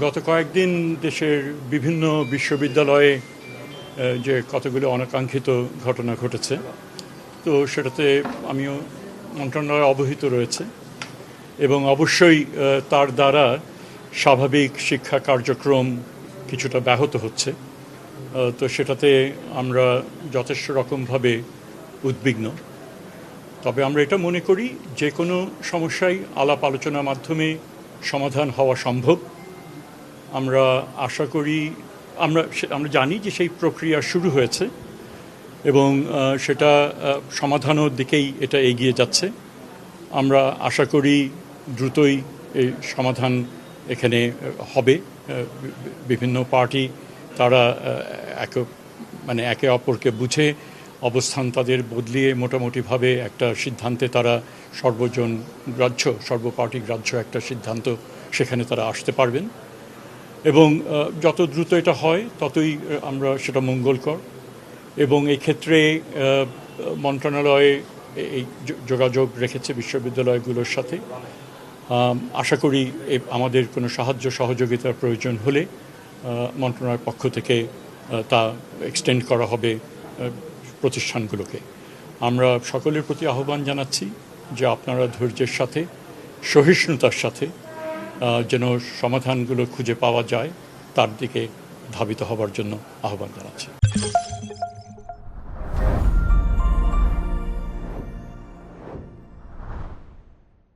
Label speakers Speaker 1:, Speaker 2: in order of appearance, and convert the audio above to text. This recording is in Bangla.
Speaker 1: গত কয়েকদিন দেশের বিভিন্ন বিশ্ববিদ্যালয়ে যে কতগুলো অনাকাঙ্ক্ষিত ঘটনা ঘটেছে, তো সেটাতে আমিও মন্ত্রণালয় অবহিত রয়েছে এবং অবশ্যই তার দ্বারা স্বাভাবিক শিক্ষা কার্যক্রম কিছুটা ব্যাহত হচ্ছে। তো সেটাতে আমরা যথেষ্ট রকমভাবে উদ্বিগ্ন। তবে আমরা এটা মনে করি যে কোনো সমস্যাই আলাপ আলোচনার মাধ্যমে সমাধান হওয়া সম্ভব। আমরা আশা করি, আমরা জানি যে সেই প্রক্রিয়া শুরু হয়েছে এবং সেটা সমাধানের দিকেই এটা এগিয়ে যাচ্ছে। আমরা আশা করি দ্রুতই এই সমাধান এখানে হবে। বিভিন্ন পার্টি তারা একে অপরকে বুঝে অবস্থান তাদের বদলিয়ে মোটামুটিভাবে একটা সিদ্ধান্তে তারা সর্বপার্টি গ্রাহ্য একটা সিদ্ধান্ত সেখানে তারা আসতে পারবেন এবং যত দ্রুত এটা হয় ততই আমরা সেটা মঙ্গলকর। এবং এই ক্ষেত্রে মন্ত্রণালয়ে এই যোগাযোগ রেখেছে বিশ্ববিদ্যালয়গুলোর সাথে। আশা করি আমাদের কোনো সাহায্য সহযোগিতার প্রয়োজন হলে মন্ত্রণালয়ের পক্ষ থেকে তা এক্সটেন্ড করা হবে প্রতিষ্ঠানগুলোকে। আমরা সকলের প্রতি আহ্বান জানাচ্ছি যে আপনারা ধৈর্যের সাথে, সহিষ্ণুতার সাথে যেন সমাধানগুলো খুঁজে পাওয়া যায় তার দিকে ধাবিত হবার জন্য আহ্বান জানাচ্ছি।